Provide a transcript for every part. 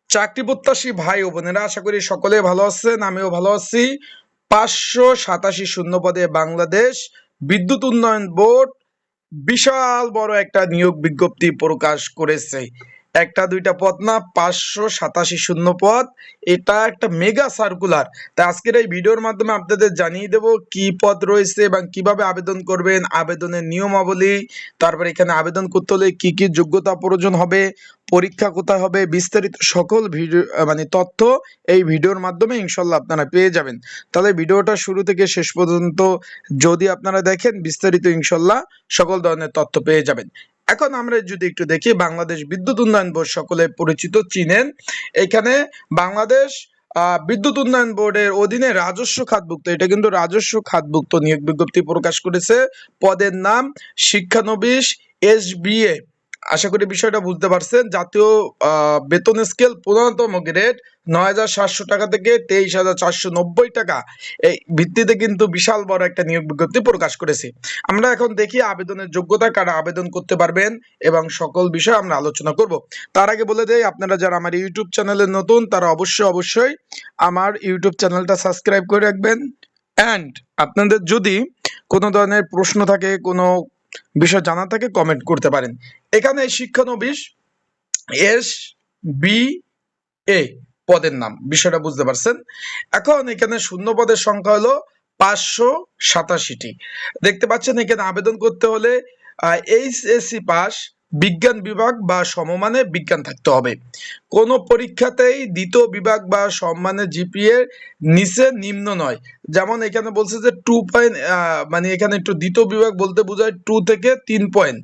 চাকরি প্রত্যাশী ভাই ও বোনেরা, আশা করি সকলে ভালো আছেন, আমিও ভালো আছি। 587 শূন্য পদে বাংলাদেশ বিদ্যুৎ উন্নয়ন বোর্ড বিশাল বড় একটা নিয়োগ বিজ্ঞপ্তি প্রকাশ করেছে। একটা দুইটা পদ না, 587 শূন্য পদ। এটা একটা মেগা সার্কুলার। তা আজকের এই ভিডিওর মাধ্যমে আপনাদের জানিয়ে দেব কি পদ রয়েছে এবং কিভাবে আবেদন করবেন, আবেদনের নিয়মাবলী, তারপর এখানে আবেদন করতে হলে কি কি যোগ্যতা প্রয়োজন হবে, পরীক্ষা কোথায় হবে, বিস্তারিত সকল ভিডিও তথ্য এই ভিডিওর মাধ্যমে ইনশাল্লাহ আপনারা পেয়ে যাবেন। তাহলে ভিডিওটা শুরু থেকে শেষ পর্যন্ত যদি আপনারা দেখেন, বিস্তারিত ইনশাল্লাহ সকল ধরনের তথ্য পেয়ে যাবেন। এখন আমরা যদি একটু দেখি, বাংলাদেশ বিদ্যুৎ উন্নয়ন বোর্ড সকলে পরিচিত, চিনেন। এখানে বাংলাদেশ বিদ্যুৎ উন্নয়ন বোর্ডের অধীনে রাজস্ব খাতভুক্ত, এটা কিন্তু রাজস্ব খাতভুক্ত নিয়োগ বিজ্ঞপ্তি প্রকাশ করেছে। পদের নাম শিক্ষানবিশ SBA। আশা করি বিষয়টা বুঝতে পারছেন। জাতীয় বেতন স্কেল 15তম গ্রেড ৯,৭০০ টাকা থেকে ২৩,৪৯০ টাকা, এই ভিত্তিতে কিন্তু বিশাল বড় একটা নিয়োগ বিজ্ঞপ্তি প্রকাশ করেছে। আমরা এখন দেখি আবেদনের যোগ্যতা, কারা আবেদন করতে পারবেন এবং সকল বিষয় আমরা আলোচনা করব। তার আগে বলে দেই, আপনারা যারা আমার ইউটিউব চ্যানেলে নতুন, তারা অবশ্যই আমার ইউটিউব চ্যানেলটা সাবস্ক্রাইব করে রাখবেন। অ্যান্ড আপনাদের যদি কোনো ধরনের প্রশ্ন থাকে, কোনো বিষয় জানা থাকে, কমেন্ট করতে পারেন। এখানে শিক্ষানবিশ SBA পদের নাম, বিষয়টা বুঝতে পারছেন। এখন এখানে শূন্য পদের সংখ্যা হলো 587টি। দেখতে পাচ্ছেন এখানে আবেদন করতে হলে HSC পাস, বিজ্ঞান বিভাগ বা সমমানে বিজ্ঞান থাকতে হবে। কোন পরীক্ষাতেই দ্বিতীয় বিভাগ বা সমমানের GPA নিচে নিম্ন নয়। যেমন এখানে বলছে যে 2 পয়েন্ট, এখানে একটু দ্বিতীয় বিভাগ বলতে বোঝায় 2 থেকে 3 পয়েন্ট,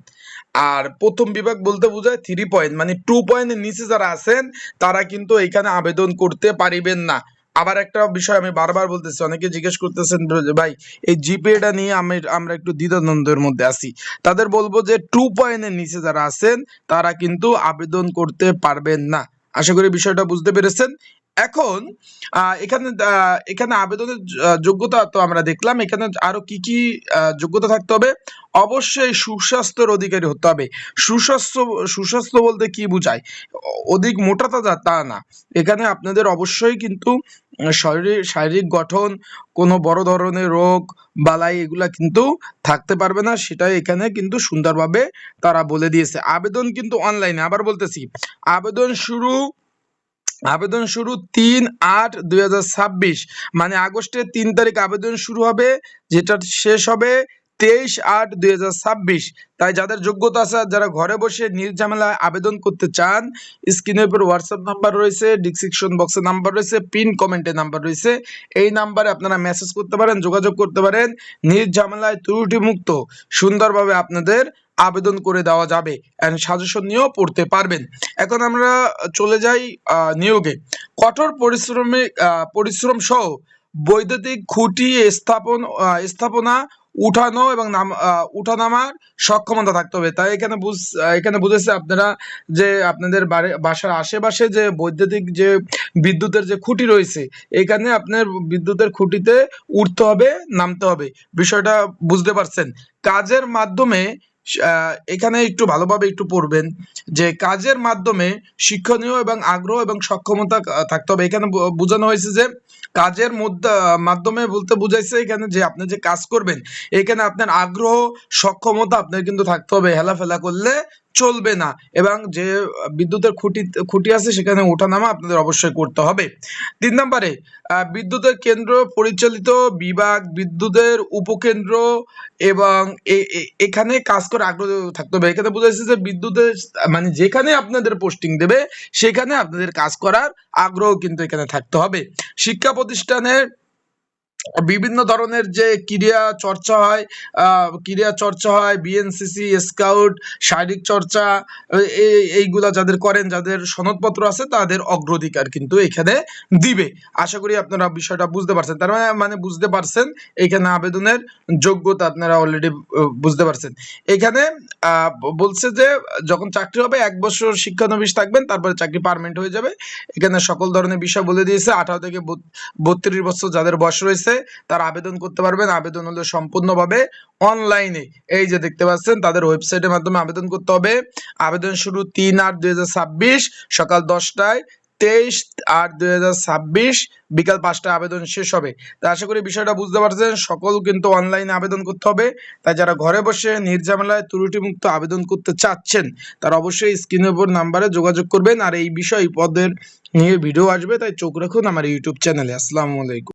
আর প্রথম বিভাগ বলতে বোঝায় 3 পয়েন্ট। 2 পয়েন্টের নিচে যারা আছেন তারা কিন্তু এখানে আবেদন করতে পারিবেন না। আবার একটা বিষয় আমি বারবার বলতেছি, অনেকে জিজ্ঞেস করতেছেন ভাই এই জিপিএটা নিয়ে আমরা একটু দ্বিধাদ্বন্দ্বের মধ্যে আছি। তাদের বলবো যে 2 পয়েন্টের নিচে যারা আছেন তারা কিন্তু আবেদন করতে পারবেন না। আশা করি বিষয়টা বুঝতে পেরেছেন। এখন এখানে আবেদনের যোগ্যতা তো আমরা দেখলাম। এখানে আরো কি কি যোগ্যতা থাকতে হবে? অবশ্যই সুস্বাস্থ্যের অধিকারী হতে হবে। সুস্বাস্থ্য বলতে কি বোঝায়? অধিক মোটা তাজা তা না। এখানে আপনাদের অবশ্যই কিন্তু শারীরিক গঠন, কোনো বড় ধরনের রোগ বালাই এগুলা কিন্তু থাকতে পারবে না, সেটাই এখানে কিন্তু সুন্দরভাবে তারা বলে দিয়েছে। আবেদন কিন্তু অনলাইনে, আবার বলতেছি, আবেদন শুরু ৩/৮/২০২৬, আগস্টের ৩ তারিখ আবেদন শুরু হবে, যেটা শেষ হবে 23/৮/২০২৬। তাই যাদের যোগ্যতা আছে, যারা ঘরে বসে নির্ঝামেলায় আবেদন করতে চান, স্ক্রিনের উপর হোয়াটসঅ্যাপ নাম্বার রয়েছে, ডিসক্রিপশন বক্সে নাম্বার রয়েছে, পিন কমেন্টে নাম্বার রয়েছে। এই নাম্বারে আপনারা মেসেজ করতে পারেন, যোগাযোগ করতে পারেন। নির্ঝামেলায় ত্রুটিমুক্ত সুন্দরভাবে আপনাদের আবেদন করে দেওয়া যাবে, এন্ড সাজেশন নিয়েও পড়তে পারবেন। এখন আমরা চলে যাই নিয়োগে। কঠোর পরিশ্রম সহ বৈদ্যুতিক খুঁটি স্থাপনা উঠানো এবং উঠানামার সক্ষমতা থাকতে হবে। তাই এখানে বুঝেছে আপনারা যে আপনাদের বাসার আশেপাশে যে বৈদ্যুতিক যে বিদ্যুতের যে খুঁটি রয়েছে, এখানে আপনার বিদ্যুতের খুঁটিতে উঠতে হবে, নামতে হবে। বিষয়টা বুঝতে পারছেন। কাজের মাধ্যমে এখানে একটু ভালোভাবে একটু পড়বেন যে কাজের মাধ্যমে শিক্ষণীয় এবং আগ্রহ এবং সক্ষমতা থাকতে হবে। এখানে বোঝানো হয়েছে যে কাজের মাধ্যমে বলতে বুঝাইছে এখানে যে আপনি যে কাজ করবেন, এখানে আপনার আগ্রহ সক্ষমতা আপনার কিন্তু থাকতে হবে। হেলাফেলা করলে চলবে না, এবং যে বিদ্যুতের খুঁটি আছে সেখানে ওঠানামা আপনাদের অবশ্যই করতে হবে। 3 নম্বরে বিদ্যুতের কেন্দ্র পরিচালিত বিভাগ, বিদ্যুতের উপকেন্দ্র এবং এখানে কাজ করে আগ্রহ থাকতে হবে। এখানে বোঝাচ্ছে যে বিদ্যুতের যেখানে আপনাদের পোস্টিং দেবে সেখানে আপনাদের কাজ করার আগ্রহ কিন্তু এখানে থাকতে হবে। শিক্ষা প্রতিষ্ঠানের বিভিন্ন ধরনের যে ক্রীড়া চর্চা হয়, বিএনসিসি, স্কাউট, শারীরিক চর্চা, এইগুলা যাদের করেন, যাদের সনদপত্র আছে, তাদের অগ্রাধিকার কিন্তু এখানে দিবে। আশা করি আপনারা বিষয়টা বুঝতে পারছেন। তার বুঝতে পারছেন এখানে আবেদনের যোগ্যতা আপনারা অলরেডি বুঝতে পারছেন। এখানে বলছে যে যখন চাকরি হবে 1 বছর শিক্ষানবিশ থাকবেন, তারপরে চাকরি পার্মানেন্ট হয়ে যাবে। এখানে সকল ধরনের বিষয় বলে দিয়েছে। 18 থেকে 32 বছর যাদের বয়স রয়েছে তারা আবেদন করতে পারবেন। আবেদন হলো সম্পূর্ণভাবে অনলাইনে। এই যে দেখতে পাচ্ছেন, তাদের ওয়েবসাইটের মাধ্যমে আবেদন করতে হবে। আবেদন শুরু 3/8/2026 সকাল 10টায়, 23/8/2026 বিকাল 5টায় আবেদন শেষ হবে। তা আশা করি বিষয়টা বুঝতে পারছেন। সকল কিন্তু অনলাইনে আবেদন করতে হবে। তাই যারা ঘরে বসে নির্ঝামেলায় ত্রুটিমুক্ত আবেদন করতে চাচ্ছেন তারা অবশ্যই স্ক্রিনের উপর নাম্বারে যোগাযোগ করবেন। আর এই বিষয় পদের নিয়ে ভিডিও আসবে, তাই চোখ রাখুন আমার ইউটিউব চ্যানেলে। আসসালামু আলাইকুম।